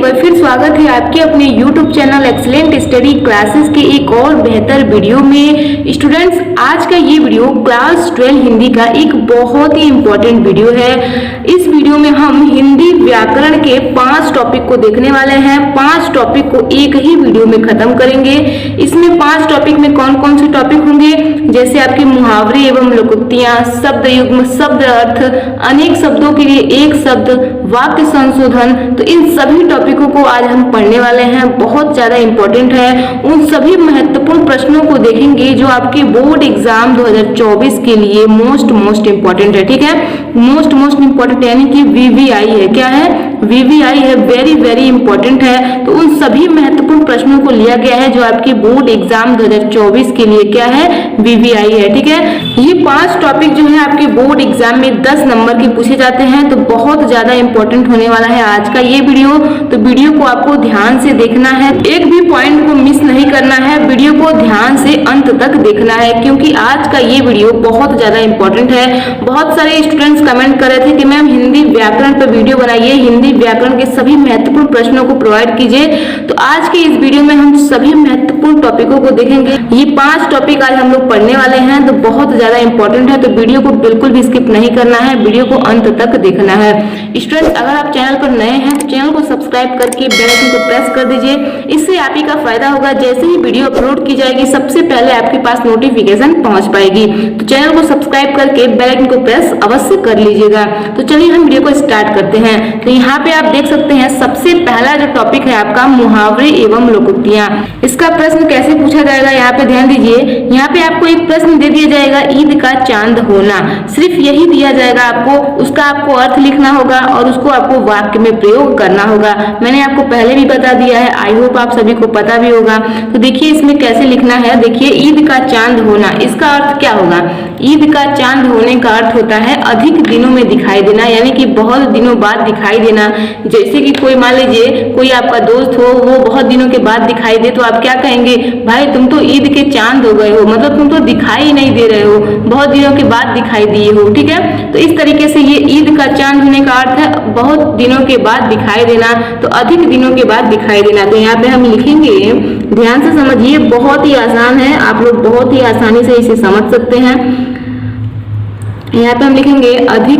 बार फिर स्वागत है आपके अपने YouTube channel excellent study classes के एक और बेहतर वीडियो में। स्टूडेंट्स, आज का ये वीडियो क्लास 12 हिंदी का एक बहुत ही इम्पोर्टेंट वीडियो है। इस वीडियो में हम हिंदी व्याकरण के 5 टॉपिक को देखने वाले हैं। 5 टॉपिक को एक ही वीडियो में खत्म करेंगे। इसमें 5 टॉपिक में कौन कौन से टॉपिक होंगे, जैसे आपके मुहावरे एवं लोकोक्तियां, शब्द युग्म, शब्द अर्थ, अनेक शब्दों के लिए एक शब्द, वाक्य संशोधन। तो इन सभी टॉपिकों को आज हम पढ़ने वाले हैं, बहुत ज्यादा इंपॉर्टेंट है। उन सभी महत्वपूर्ण प्रश्नों को देखेंगे जो आपके बोर्ड एग्जाम 2024 के लिए मोस्ट इंपॉर्टेंट है। ठीक है, मोस्ट इंपॉर्टेंट यानी कि वीवीआई है। क्या है? वीवीआई है, वेरी इंपॉर्टेंट है। तो उन सभी महत्वपूर्ण प्रश्नों को लिया गया है जो आपके बोर्ड एग्जाम 2024 के लिए क्या है, वीवीआई है। ठीक है, ये 5 टॉपिक जो है आपके बोर्ड एग्जाम में 10 नंबर के पूछे जाते हैं, तो बहुत ज्यादा इंपॉर्टेंट होने वाला है आज का ये वीडियो। तो वीडियो को आपको ध्यान से देखना है, एक भी पॉइंट को मिस नहीं करना है, वीडियो को ध्यान से अंत तक देखना है, क्योंकि आज का ये वीडियो बहुत ज्यादा इंपॉर्टेंट है। बहुत सारे स्टूडेंट्स कमेंट कर रहे थे कि मैम हिंदी व्याकरण पर वीडियो बनाइए, हिंदी व्याकरण के सभी महत्वपूर्ण प्रश्नों को प्रोवाइड कीजिए। तो आज के इस वीडियो में हम सभी महत्वपूर्ण टॉपिकों को देखेंगे। ये 5 टॉपिक आज हम लोग पढ़ने वाले हैं, तो बहुत ज्यादा इंपॉर्टेंट है। तो वीडियो को बिल्कुल भी स्किप नहीं करना है, वीडियो को अंत तक देखना है। स्टूडेंट्स, अगर आप चैनल पर नए हैं तो चैनल को सब्सक्राइब करके बेल आइकन को प्रेस कर दीजिए। इससे आप ही का फायदा होगा, जैसे ही वीडियो अपलोड की जाएगी सबसे पहले आपके पास नोटिफिकेशन पहुंच पाएगी। तो चैनल को सब्सक्राइब करके बेल आइकन को प्रेस अवश्य कर लीजिएगा। तो चलिए हम वीडियो को स्टार्ट करते हैं। तो यहाँ पे आप देख सकते हैं सबसे पहला जो टॉपिक है आपका मुहावरे एवं लोकोक्तियां। इसका प्रश्न कैसे पूछा जाएगा, यहाँ पे ध्यान दीजिए। यहाँ पे आपको एक प्रश्न दे दिया जाएगा, ईद का चांद होना, सिर्फ यही दिया जाएगा आपको। उसका आपको अर्थ लिखना होगा और उसको आपको वाक्य में प्रयोग करना होगा। मैंने आपको पहले भी बता दिया है, आई होप आप सभी को पता भी होगा। तो देखिए इसमें कैसे लिखना है। देखिए, ईद का चांद होना, इसका अर्थ क्या होगा? ईद का चांद होने का अर्थ होता है अधिक दिनों में दिखाई देना, यानी कि बहुत दिनों बाद दिखाई देना। जैसे कि कोई मान लीजिए कोई आपका दोस्त हो, वो बहुत दिनों के बाद दिखाई दे, तो आप क्या कहेंगे? भाई तुम तो ईद के चांद हो गए हो, मतलब तुम तो दिखाई नहीं दे रहे हो, बहुत दिनों के बाद दिखाई दिए हो। ठीक है, तो इस तरीके से ये ईद का चांद होने का अर्थ है बहुत दिनों के बाद दिखाई देना, तो अधिक दिनों के बाद दिखाई देना। तो यहाँ पे हम लिखेंगे, ध्यान से समझिए, बहुत ही आसान है, आप लोग बहुत ही आसानी से इसे समझ सकते हैं। यहाँ पे हम लिखेंगे अधिक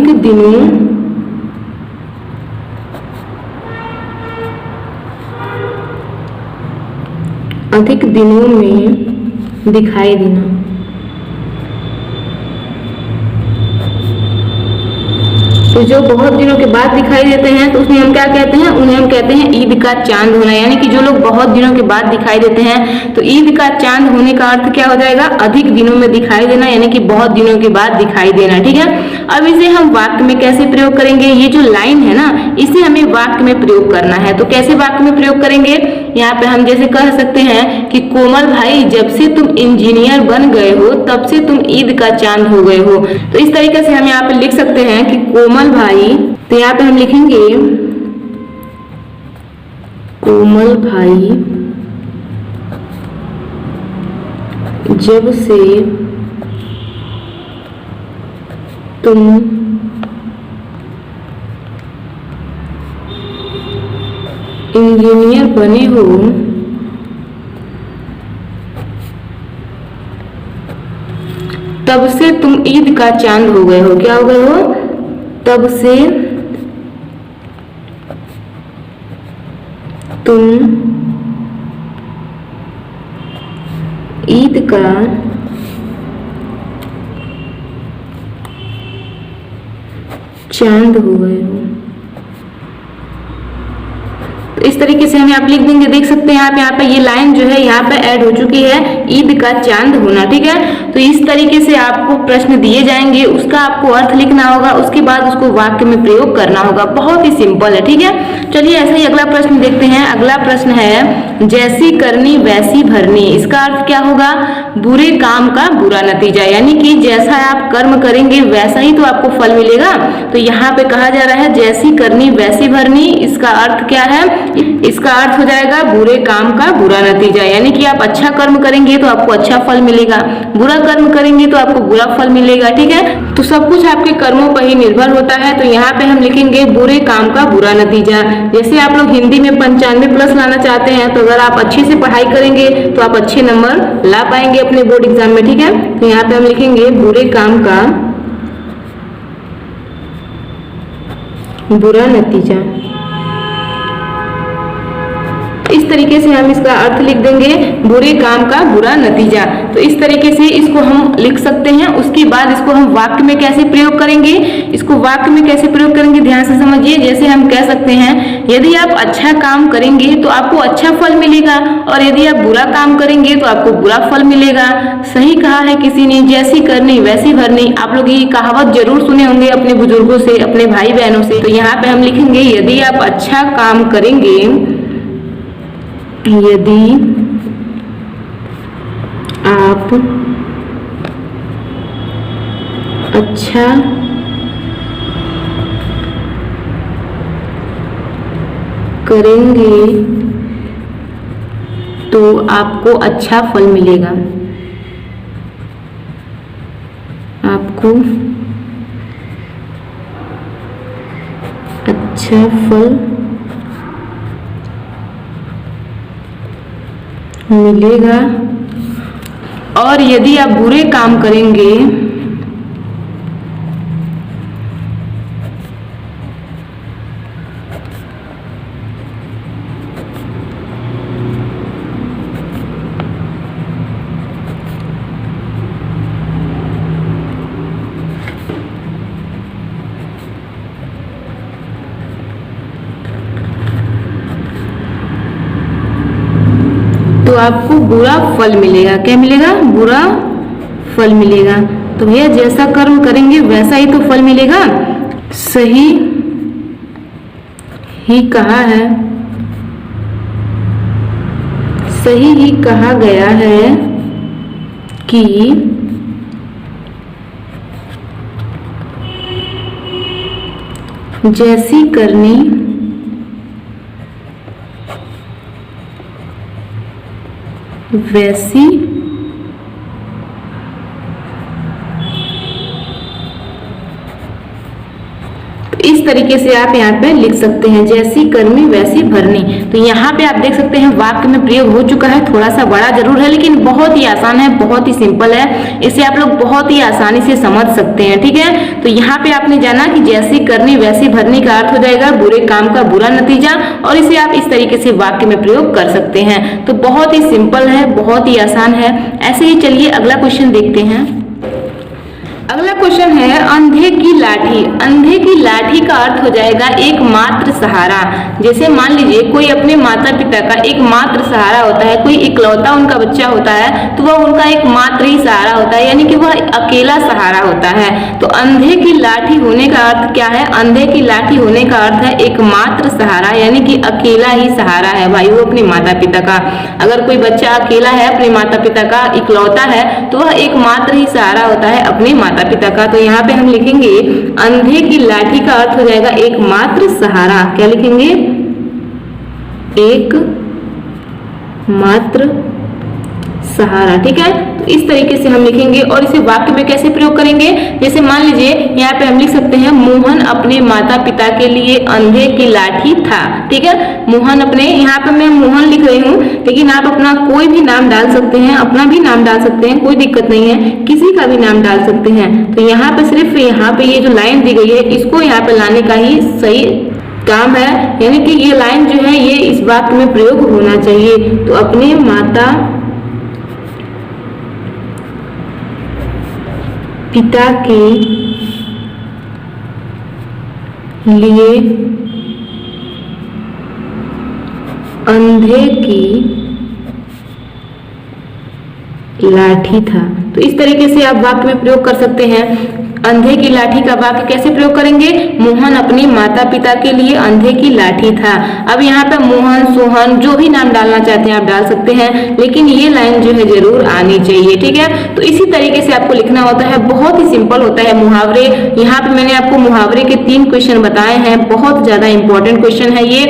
दिनों में दिखाई देना। तो जो बहुत दिनों के बाद दिखाई देते हैं तो उसमें हम क्या कहते हैं? उन्हें हम कहते हैं ईद का चांद होना, यानी कि जो लोग बहुत दिनों के बाद दिखाई देते हैं, तो ईद का चांद होने का अर्थ क्या हो जाएगा? अधिक दिनों में दिखाई देना, यानी कि बहुत दिनों के बाद दिखाई देना। ठीक है, अब इसे हम वाक्य में कैसे प्रयोग करेंगे? ये जो लाइन है ना, इसे हमें वाक्य में प्रयोग करना है। तो कैसे वाक्य में प्रयोग करेंगे? यहाँ पे हम जैसे कह सकते हैं कि कोमल भाई, जब से तुम इंजीनियर बन गए हो तब से तुम ईद का चांद हो gए हो। तो इस तरीके से हम यहाँ पे लिख सकते हैं कि कोमल भाई, तो यहाँ पे हम लिखेंगे कोमल भाई जब से तुम इंजीनियर बने हो तब से तुम ईद का चांद हो गए हो। क्या हो गए हो? तब से तुम ईद का चांद हो गए हो। तो इस तरीके से हमें आप लिख देंगे। देख सकते हैं आप यहाँ पे ये लाइन जो है यहाँ पे ऐड हो चुकी है, ईद का चांद होना। ठीक है, तो इस तरीके से आपको प्रश्न दिए जाएंगे, उसका आपको अर्थ लिखना होगा, उसके बाद उसको वाक्य में प्रयोग करना होगा। बहुत ही सिंपल है। ठीक है, चलिए ऐसा ही अगला प्रश्न देखते हैं। अगला प्रश्न है, जैसी करनी वैसी भरनी, इसका अर्थ क्या होगा? बुरे काम का बुरा नतीजा, यानी कि जैसा आप कर्म करेंगे वैसा ही तो आपको फल मिलेगा। तो यहाँ पे कहा जा रहा है जैसी करनी वैसी भरनी, इसका अर्थ क्या है? इसका अर्थ हो जाएगा बुरे काम का बुरा नतीजा, यानी कि आप अच्छा कर्म करेंगे तो आपको अच्छा फल मिलेगा, बुरा कर्म करेंगे तो आपको बुरा फल मिलेगा। ठीक है, तो सब कुछ आपके कर्मों पर ही निर्भर होता है। तो यहाँ पे हम लिखेंगे बुरे काम का बुरा नतीजा। जैसे आप लोग हिंदी में 95+ लाना चाहते हैं, तो अगर आप अच्छे से पढ़ाई करेंगे तो आप अच्छे नंबर ला पाएंगे अपने बोर्ड एग्जाम में। ठीक है, तो यहाँ पे हम लिखेंगे बुरे काम का बुरा नतीजा। इस तरीके से हम इसका अर्थ लिख देंगे, बुरे काम का बुरा नतीजा। तो इस तरीके से इसको हम लिख सकते हैं। उसके बाद इसको हम वाक्य में कैसे प्रयोग करेंगे, इसको वाक्य में कैसे प्रयोग करेंगे ध्यान से समझिए। जैसे हम कह सकते हैं, यदि आप अच्छा काम करेंगे तो आपको अच्छा फल मिलेगा, और यदि आप बुरा काम करेंगे तो आपको बुरा फल मिलेगा। सही कहा है किसी ने, जैसी करनी वैसी भरनी। आप लोग ये कहावत जरूर सुने होंगे अपने बुजुर्गों से, अपने भाई बहनों से। तो यहाँ पे हम लिखेंगे, यदि आप अच्छा काम करेंगे, यदि आप अच्छा करेंगे तो आपको अच्छा फल मिलेगा, आपको अच्छा फल मिलेगा। और यदि आप बुरे काम करेंगे तो आपको बुरा फल मिलेगा। क्या मिलेगा? बुरा फल मिलेगा। तो भैया जैसा कर्म करेंगे वैसा ही तो फल मिलेगा। सही ही कहा है, सही ही कहा गया है कि जैसी करनी वैसी इस तरीके से आप यहाँ पे लिख सकते हैं, जैसी करनी वैसी भरनी। तो यहाँ पे आप देख सकते हैं वाक्य में प्रयोग हो चुका है। थोड़ा सा बड़ा जरूर है लेकिन बहुत ही आसान है, बहुत ही सिंपल है। इसे आप लोग बहुत ही आसानी से समझ सकते हैं। ठीक है, तो यहाँ पे आपने जाना कि जैसी करनी वैसी भरनी का अर्थ हो जाएगा बुरे काम का बुरा नतीजा, और इसे आप इस तरीके से वाक्य में प्रयोग कर सकते हैं। तो बहुत ही सिंपल है, बहुत ही आसान है। ऐसे ही चलिए अगला क्वेश्चन देखते हैं। अगला क्वेश्चन है अंधे की लाठी। अंधे की लाठी का अर्थ हो जाएगा एकमात्र सहारा। जैसे मान लीजिए कोई अपने माता पिता का एकमात्र सहारा होता है, कोई इकलौता उनका बच्चा होता है, तो वह उनका एकमात्र ही सहारा होता है, यानी कि वह अकेला सहारा होता है। तो अंधे की लाठी होने का अर्थ क्या है? अंधे की लाठी होने का अर्थ है एकमात्र सहारा, यानी कि अकेला ही सहारा है भाई वो अपने माता पिता का। अगर कोई बच्चा अकेला है, अपने माता पिता का इकलौता है, तो वह एकमात्र ही सहारा होता है अपने माता पिता का। तो यहाँ पे हम लिखेंगे अंधे की लाठी का अर्थ हो जाएगा एकमात्र सहारा। क्या लिखेंगे? एक मात्र सहारा। ठीक है, तो इस तरीके से हम लिखेंगे। और इसे वाक्य में कैसे प्रयोग करेंगे? जैसे मान लीजिए यहाँ पे हम लिख सकते हैं, मोहन अपने माता पिता के लिए अंधे की लाठी था। ठीक है, मोहन अपने, यहाँ पे मैं मोहन लिख रही हूँ, लेकिन आप अपना कोई भी नाम डाल सकते हैं, अपना भी नाम डाल सकते हैं, कोई दिक्कत नहीं है, किसी का भी नाम डाल सकते हैं। तो यहाँ पे सिर्फ यहाँ पे ये जो लाइन दी गई है इसको यहाँ पे लाने का ही सही काम है, यानी कि ये लाइन जो है ये इस वाक्य में प्रयोग होना चाहिए। तो अपने माता पिता के लिए अंधे की लाठी था। तो इस तरीके से आप वाक्य में प्रयोग कर सकते हैं। अंधे की लाठी का वाक्य कैसे प्रयोग करेंगे? मोहन अपने माता पिता के लिए अंधे की लाठी था। अब यहाँ पे मोहन, सोहन जो भी नाम डालना चाहते हैं आप डाल सकते हैं, लेकिन ये लाइन जो है जरूर आनी चाहिए, ठीक है। तो इसी तरीके से आपको लिखना होता है, बहुत ही सिंपल होता है। मुहावरे, यहाँ पे मैंने आपको मुहावरे के 3 क्वेश्चन बताए हैं, बहुत ज्यादा इंपॉर्टेंट क्वेश्चन है ये।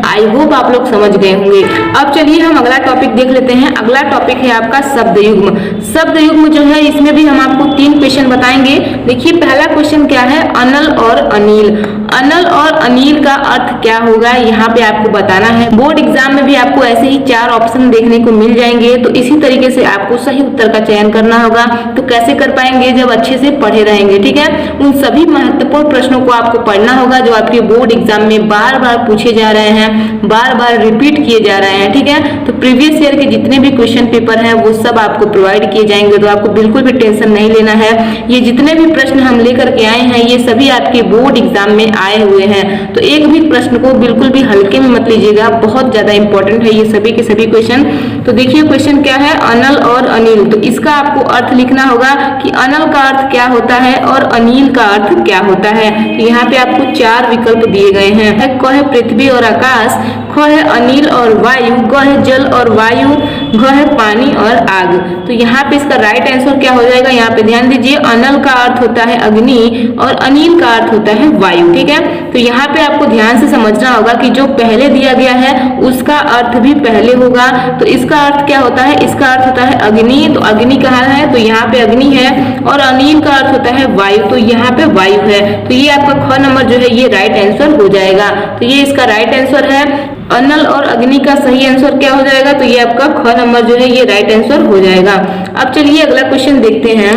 आई होप आप लोग समझ गए होंगे। अब चलिए हम अगला टॉपिक देख लेते हैं। अगला टॉपिक है आपका शब्द युग्म। शब्द युग्म जो है इसमें भी हम आपको 3 क्वेश्चन बताएंगे। देखिए पहला क्वेश्चन क्या है? अनल और अनिल। अनल और अनिल का अर्थ क्या होगा, यहाँ पे आपको बताना है। बोर्ड एग्जाम में भी आपको ऐसे ही 4 ऑप्शन देखने को मिल जाएंगे, तो इसी तरीके से आपको सही उत्तर का चयन करना होगा। तो कैसे कर पाएंगे? जब अच्छे से पढ़े रहेंगे, ठीक है। उन सभी महत्वपूर्ण प्रश्नों को आपको पढ़ना होगा जो आपके बोर्ड एग्जाम में बार बार पूछे जा रहे हैं, बार बार रिपीट किए जा रहे हैं, ठीक है। तो प्रीवियस ईयर के जितने भी क्वेश्चन पेपर हैं वो सब आपको प्रोवाइड किए जाएंगे, तो आपको बिल्कुल भी टेंशन नहीं लेना है। ये जितने भी प्रश्न हम लेकर के आए हैं ये सभी आपके बोर्ड एग्जाम में आए हुए हैं, तो एक भी प्रश्न को बिल्कुल भी हल्के में मत लीजिएगा, बहुत ज्यादा इंपॉर्टेंट है ये सभी के सभी क्वेश्चन। तो देखिए क्वेश्चन क्या है? अनल और अनिल। तो इसका आपको अर्थ लिखना होगा कि अनल का अर्थ क्या होता है और अनिल का अर्थ क्या होता है। तो यहाँ पे आपको 4 विकल्प दिए गए हैं। क है पृथ्वी और आकाश, ख है अनिल और वायु, ग है जल और वायु, घ है पानी और आग। तो यहाँ पे इसका राइट आंसर क्या हो जाएगा? यहाँ पे ध्यान दीजिए, अनल का अर्थ होता है अग्नि और अनिल का अर्थ होता है वायु, ठीक है। तो यहाँ पे आपको ध्यान से समझना होगा कि जो पहले दिया गया है उसका अर्थ भी पहले होगा। तो इसका अर्थ क्या होता है? इसका अर्थ होता है अग्नि, तो अग्नि कहाँ है? तो यहाँ पे अग्नि है। और अनिल का अर्थ होता है वायु, तो यहाँ पे वायु है। तो ये आपका ख नंबर जो है ये राइट आंसर हो जाएगा। तो ये इसका राइट आंसर है। अनल और अग्नि का सही आंसर क्या हो जाएगा? तो ये आपका ख नंबर जो है ये राइट आंसर हो जाएगा। अब चलिए अगला क्वेश्चन देखते हैं।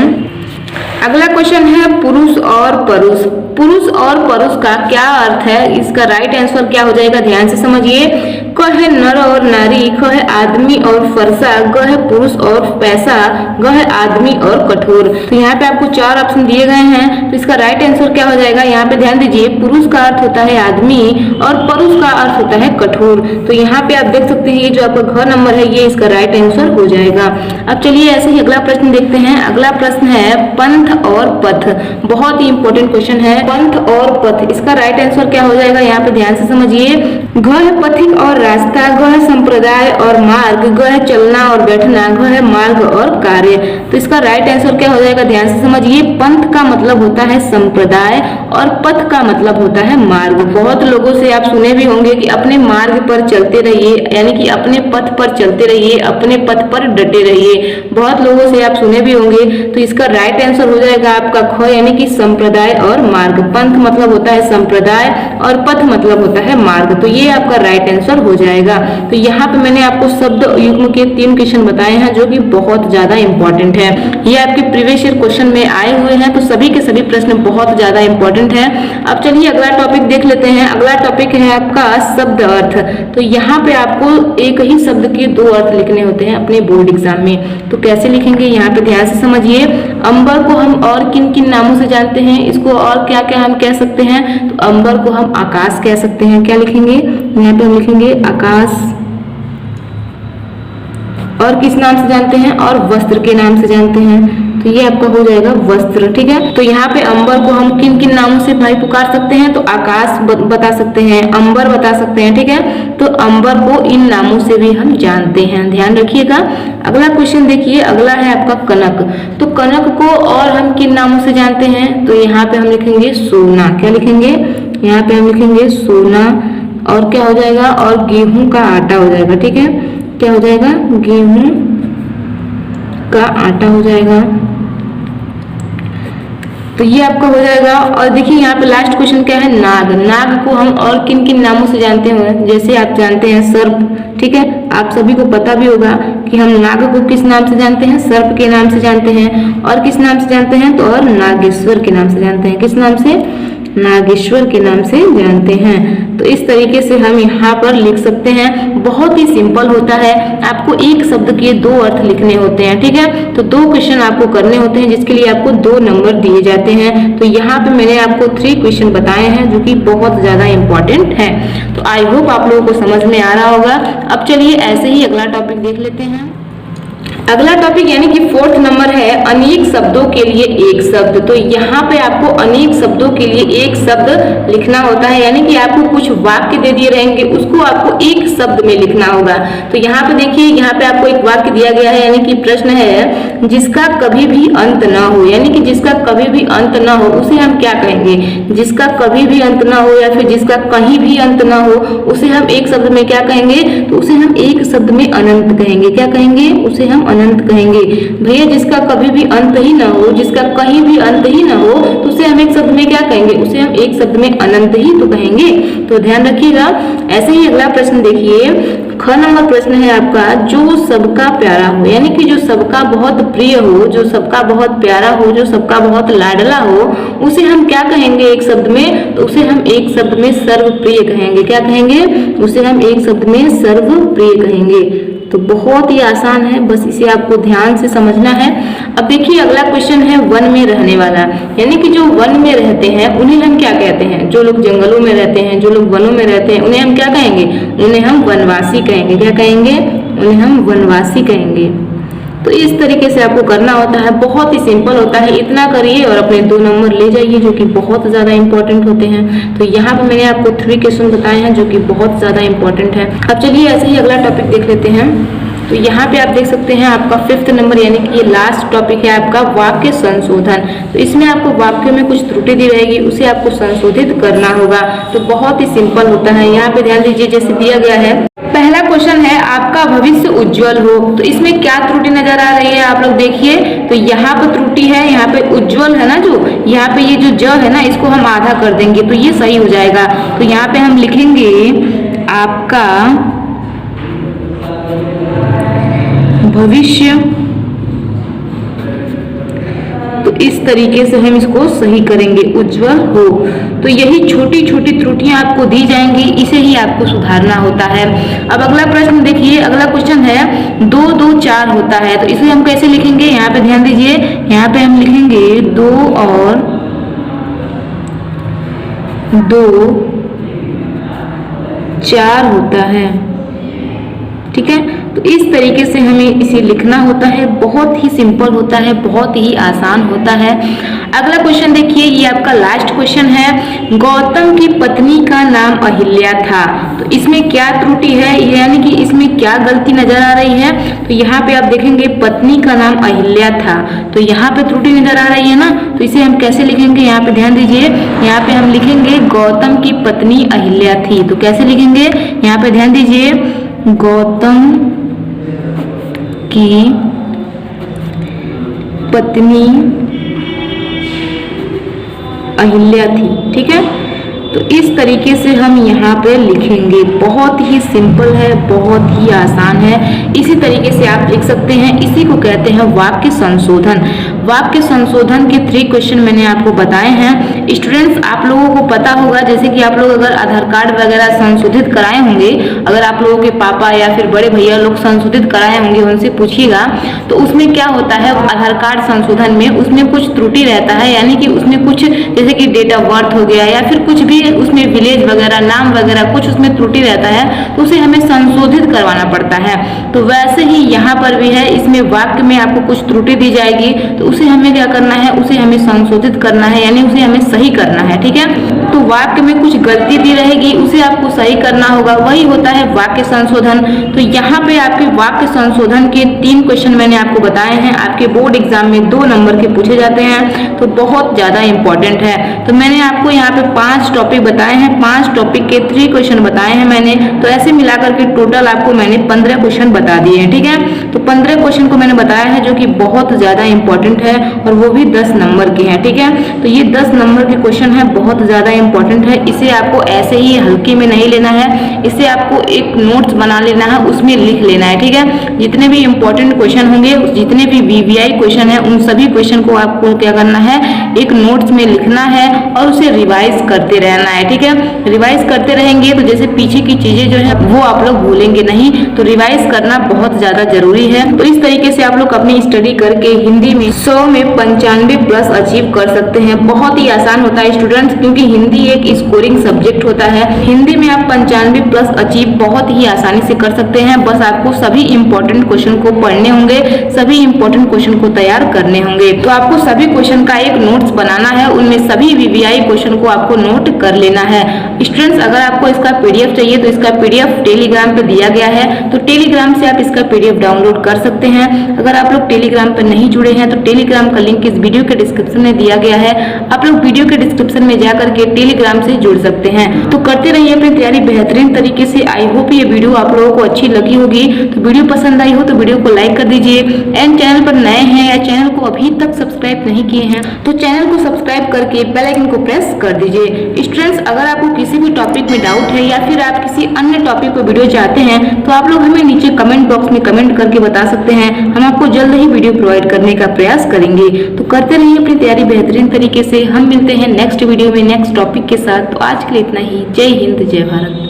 अगला क्वेश्चन है पुरुष और परुष। पुरुष और परुष का क्या अर्थ है? इसका राइट आंसर क्या हो जाएगा? ध्यान से समझिए। क है नर और नारी, ख है आदमी और फरसा, ग है पुरुष और पैसा, ग है आदमी और कठोर। तो यहाँ पे आपको 4 ऑप्शन दिए गए हैं, तो इसका राइट आंसर क्या हो जाएगा? यहाँ पे ध्यान दीजिए, पुरुष का अर्थ होता है आदमी और परुष का अर्थ होता है कठोर। तो यहाँ पे आप देख सकते हैं ये जो आपका घ नंबर है ये इसका राइट आंसर हो जाएगा। अब चलिए ऐसे ही अगला प्रश्न देखते हैं। अगला प्रश्न है पंथ और पथ। बहुत ही इंपॉर्टेंट क्वेश्चन है, पंथ और पथ। इसका राइट आंसर क्या हो जाएगा? यहाँ पे ध्यान से समझिए। घ है पथिक और रास्ता, ग है संप्रदाय और मार्ग, ग है चलना और बैठना, घ है मार्ग और कार्य। तो इसका राइट आंसर क्या हो जाएगा? ध्यान से समझिए। पंथ का मतलब होता है संप्रदाय और पथ का मतलब होता है मार्ग। बहुत लोगों से आप सुने भी होंगे कि अपने मार्ग पर चलते रहिए, यानी कि अपने पथ पर चलते रहिए, अपने पथ पर डटे रहिए। बहुत लोगों से आप सुने भी होंगे। तो इसका राइट आंसर हो जाएगा आपका ख, यानी कि संप्रदाय और मार्ग। पंथ मतलब होता है संप्रदाय और पथ मतलब होता है मार्ग। तो ये आपका राइट आंसर हो जाएगा। तो यहाँ पे मैंने आपको शब्द युग्म के 3 क्वेश्चन बताए हैं जो कि बहुत ज्यादा इंपॉर्टेंट है। ये आपके प्रीवियस ईयर क्वेश्चन में आए हुए हैं, तो सभी के सभी प्रश्न बहुत ज्यादा इंपॉर्टेंट है। अब चलिए अगला टॉपिक देख लेते हैं। अगला टॉपिक है आपका शब्द अर्थ। तो यहाँ पे आपको एक ही शब्द के 2 अर्थ लिखने होते हैं अपने बोर्ड एग्जाम में। तो कैसे लिखेंगे यहाँ पे ध्यान से समझिए। अंबर को हम और किन किन नामों से जानते हैं, इसको और क्या क्या हम कह सकते हैं? तो अंबर को हम आकाश कह सकते हैं। क्या लिखेंगे? यहाँ पे हम लिखेंगे आकाश। और किस नाम से जानते हैं? और वस्त्र के नाम से जानते हैं। तो ये आपका हो जाएगा वस्त्र, ठीक है। तो यहाँ पे अंबर को हम किन किन नामों से भाई पुकार सकते हैं? तो आकाश बता सकते हैं, अंबर बता सकते हैं, ठीक है। तो अंबर को इन नामों से भी हम जानते हैं, ध्यान रखिएगा। अगला क्वेश्चन देखिए, अगला है आपका कनक। तो कनक को और हम किन नामों से जानते हैं? तो यहाँ पे हम लिखेंगे सोना। क्या लिखेंगे? यहाँ पे हम लिखेंगे सोना। और क्या हो जाएगा? और गेहूं का आटा हो जाएगा, ठीक है। क्या हो जाएगा? गेहूं का आटा हो जाएगा। तो ये आपका हो जाएगा। और देखिए यहाँ पे लास्ट क्वेश्चन क्या है? नाग। नाग को हम और किन किन नामों से जानते हैं? जैसे आप जानते हैं सर्प, ठीक है। आप सभी को पता भी होगा कि हम नाग को किस नाम से जानते हैं? सर्प के नाम से जानते हैं। और किस नाम से जानते हैं? तो और नागेश्वर के नाम से जानते हैं। किस नाम से? नागेश्वर के नाम से जानते हैं। तो इस तरीके से हम यहाँ पर लिख सकते हैं। बहुत ही सिंपल होता है। आपको एक शब्द के 2 अर्थ लिखने होते हैं, ठीक है। तो 2 क्वेश्चन आपको करने होते हैं जिसके लिए आपको 2 नंबर दिए जाते हैं। तो यहाँ पे मैंने आपको 3 क्वेश्चन बताए हैं जो कि बहुत ज्यादा इंपॉर्टेंट है। तो आई होप आप लोगों को समझ में आ रहा होगा। अब चलिए ऐसे ही अगला टॉपिक देख लेते हैं। अगला टॉपिक यानी कि 4th नंबर है अनेक शब्दों के लिए एक शब्द। तो यहाँ पे आपको अनेक शब्दों के लिए एक शब्द लिखना होता है, यानी कि आपको कुछ वाक्य दे दिए रहेंगे, उसको आपको एक शब्द में लिखना होगा। तो यहाँ पे देखिए, यहाँ पे आपको एक वाक्य दिया गया है, यानी कि प्रश्न है जिसका कभी भी अंत ना हो, यानी कि जिसका कभी भी अंत ना हो उसे हम क्या कहेंगे? जिसका कभी भी अंत ना हो या फिर जिसका कहीं भी अंत ना हो उसे हम एक शब्द में क्या कहेंगे? तो उसे हम एक शब्द में अनंत कहेंगे। क्या कहेंगे? उसे हम अनंत कहेंगे। भैया जिसका कभी भी अंत ही ना हो, जिसका कहीं भी अंत ही ना हो, तो उसे हम एक शब्द में क्या कहेंगे? उसे हम एक शब्द में अनंत ही तो कहेंगे। तो ध्यान रखिएगा। ऐसे ही अगला प्रश्न देखिए, ख नंबर प्रश्न है आपका, जो सबका प्यारा हो, यानी कि जो सबका बहुत प्रिय हो, जो सबका बहुत प्यारा हो, जो सबका बहुत लाडला हो, उसे हम क्या कहेंगे एक शब्द में? तो उसे हम एक शब्द में सर्वप्रिय कहेंगे। क्या कहेंगे? उसे हम एक शब्द में सर्वप्रिय कहेंगे। तो बहुत ही आसान है, बस इसे आपको ध्यान से समझना है। अब देखिए अगला क्वेश्चन है वन में रहने वाला, यानी कि जो वन में रहते हैं उन्हें हम क्या कहते हैं? जो लोग जंगलों में रहते हैं, जो लोग वनों में रहते हैं, उन्हें हम क्या कहेंगे? उन्हें हम वनवासी कहेंगे। क्या कहेंगे? उन्हें हम वनवासी कहेंगे। तो इस तरीके से आपको करना होता है, बहुत ही सिंपल होता है। इतना करिए और अपने 2 नंबर ले जाइए, जो कि बहुत ज़्यादा इंपॉर्टेंट होते हैं। तो यहाँ पे मैंने आपको 3 क्वेश्चन बताए हैं जो कि बहुत ज़्यादा इंपॉर्टेंट है। अब चलिए ऐसे ही अगला टॉपिक देख लेते हैं। तो यहाँ पे आप देख सकते हैं आपका 5th नंबर, यानी कि ये लास्ट टॉपिक है आपका वाक्य संशोधन। तो इसमें आपको वाक्यों में कुछ त्रुटि दी रहेगी, उसे आपको संशोधित करना होगा। तो बहुत ही सिंपल होता है। यहाँ पे ध्यान दीजिए, जैसे दिया गया है, पहला क्वेश्चन है आपका भविष्य उज्जवल हो। तो इसमें क्या त्रुटि नजर आ रही है? आप लोग देखिए, तो यहाँ पे त्रुटि है, यहाँ पे उज्जवल है ना, जो यहाँ पे ये जो ज है ना, इसको हम आधा कर देंगे तो ये सही हो जाएगा। तो यहाँ पे हम लिखेंगे आपका भविष्य, तो इस तरीके से हम इसको सही करेंगे, उज्जवल हो। तो यही छोटी छोटी त्रुटियां आपको दी जाएंगी, इसे ही आपको सुधारना होता है। अब अगला प्रश्न देखिए, अगला क्वेश्चन है 2 2 4 होता है। तो इसे हम कैसे लिखेंगे? यहाँ पे ध्यान दीजिए, यहाँ पे हम लिखेंगे 2 और 2 4 होता है। ठीक है, तो इस तरीके से हमें इसे लिखना होता है। बहुत ही सिंपल होता है, बहुत ही आसान होता है। अगला क्वेश्चन देखिए, ये आपका लास्ट क्वेश्चन है, गौतम की पत्नी का नाम अहिल्या था। तो इसमें क्या त्रुटि है, यानी कि इसमें क्या गलती नजर आ रही है? तो यहाँ पे आप देखेंगे पत्नी का नाम अहिल्या था, तो यहाँ पे त्रुटि नजर आ रही है ना। तो इसे हम कैसे लिखेंगे? यहाँ पे ध्यान दीजिए, यहाँ पे हम लिखेंगे गौतम की पत्नी अहिल्या थी। तो कैसे लिखेंगे? यहाँ पे ध्यान दीजिए, गौतम की पत्नी अहिल्या थी। ठीक है, तो इस तरीके से हम यहाँ पे लिखेंगे। बहुत ही सिंपल है, बहुत ही आसान है। इसी तरीके से आप लिख सकते हैं। इसी को कहते हैं वाक्य संशोधन। वाक्य संशोधन के 3 क्वेश्चन मैंने आपको बताए हैं। स्टूडेंट्स, आप लोगों को पता होगा, जैसे कि आप लोग अगर आधार कार्ड वगैरह संशोधित कराए होंगे, अगर आप लोगों के पापा या फिर बड़े भैया लोग संशोधित कराए होंगे, उनसे पूछिएगा तो उसमें क्या होता है, आधार कार्ड संशोधन में उसमें कुछ त्रुटि रहता है, यानी कि उसमें कुछ जैसे कि डेट ऑफ बर्थ हो गया या फिर कुछ भी उसमें विलेज वगैरह नाम वगैरह कुछ उसमें त्रुटि रहता है, तो उसे हमें संशोधित करवाना पड़ता है। तो वैसे ही यहाँ पर भी है, इसमें वाक्य में आपको कुछ त्रुटि दी जाएगी, तो उसे हमें क्या करना है, उसे हमें संशोधित करना है, यानी उसे हमें सही करना है। ठीक है, तो वाक्य में कुछ गलती दी रहेगी, उसे आपको सही करना होगा, वही होता है वाक्य संशोधन। तो यहाँ पे आपके वाक्य संशोधन के 3 क्वेश्चन मैंने आपको बताए हैं। आपके बोर्ड एग्जाम में 2 नंबर के पूछे जाते हैं, तो बहुत ज्यादा इंपॉर्टेंट है। तो मैंने आपको यहाँ पे 5 टॉपिक बताए हैं, 5 टॉपिक के 3 क्वेश्चन बताए हैं मैंने। तो ऐसे मिलाकर के टोटल आपको मैंने 15 क्वेश्चन बता दिए हैं। ठीक है, तो 15 क्वेश्चन को मैंने बताया है जो कि बहुत ज्यादा इंपॉर्टेंट है, और वो भी 10 नंबर के हैं। ठीक है, तो ये 10 नंबर के क्वेश्चन है, बहुत ज्यादा इंपॉर्टेंट है। इसे आपको ऐसे ही हल्के में नहीं लेना है, इसे आपको एक नोट्स बना लेना है, उसमें लिख लेना है। ठीक है, जितने भी इंपॉर्टेंट क्वेश्चन होंगे, जितने भी वीवीआई क्वेश्चन है, उन सभी क्वेश्चन को आपको क्या करना है, एक नोट्स में लिखना है और उसे रिवाइज करते रहना है। ठीक है, रिवाइज करते रहेंगे तो जैसे पीछे की चीजें जो है वो आप लोग भूलेंगे नहीं, तो रिवाइज करना बहुत ज्यादा जरूरी है। तो इस तरीके से आप लोग अपनी स्टडी करके हिंदी में 100 में 95 प्लस अचीव कर सकते हैं। बहुत ही आसान आसान होता है स्टूडेंट्स, क्योंकि हिंदी एक स्कोरिंग सब्जेक्ट होता है। हिंदी में आप 95 प्लस अचीव बहुत ही आसानी से कर सकते हैं। बस आपको सभी इंपॉर्टेंट क्वेश्चन को पढ़ने होंगे, सभी इंपॉर्टेंट क्वेश्चन को तैयार करने होंगे। तो आपको सभी क्वेश्चन का एक नोट्स बनाना है, उनमें सभी वीवीआई क्वेश्चन को आपको नोट कर लेना है। स्टूडेंट्स, अगर आपको इसका पीडीएफ चाहिए तो इसका पीडीएफ टेलीग्राम पे दिया गया है, तो टेलीग्राम से आप इसका पीडीएफ डाउनलोड कर सकते हैं। अगर आप लोग टेलीग्राम पर नहीं जुड़े हैं तो टेलीग्राम का लिंक इस वीडियो के डिस्क्रिप्शन में दिया गया है, आप लोग वीडियो के डिस्क्रिप्शन में जाकर के टेलीग्राम से जुड़ सकते हैं। तो करते रहिए अपनी तैयारी बेहतरीन तरीके से। आई होप ये वीडियो आप लोगों को अच्छी लगी होगी। तो वीडियो पसंद आई हो तो वीडियो को लाइक कर दीजिए। एंड चैनल पर नए हैं या चैनल को अभी तक सब्सक्राइब नहीं किए हैं तो चैनल को सब्सक्राइब करके बेल आइकन को प्रेस कर दीजिए। स्टूडेंट्स, अगर आपको किसी भी टॉपिक में डाउट है या फिर आप किसी अन्य टॉपिक पर वीडियो चाहते हैं तो आप लोग हमें नीचे कमेंट बॉक्स में कमेंट करके बता सकते हैं। हम आपको जल्द ही वीडियो प्रोवाइड करने का प्रयास करेंगे। तो करते रहिए अपनी तैयारी बेहतरीन तरीके से। हम मिलते हैं नेक्स्ट वीडियो में नेक्स्ट टॉपिक के साथ। तो आज के लिए इतना ही। जय हिंद, जय भारत।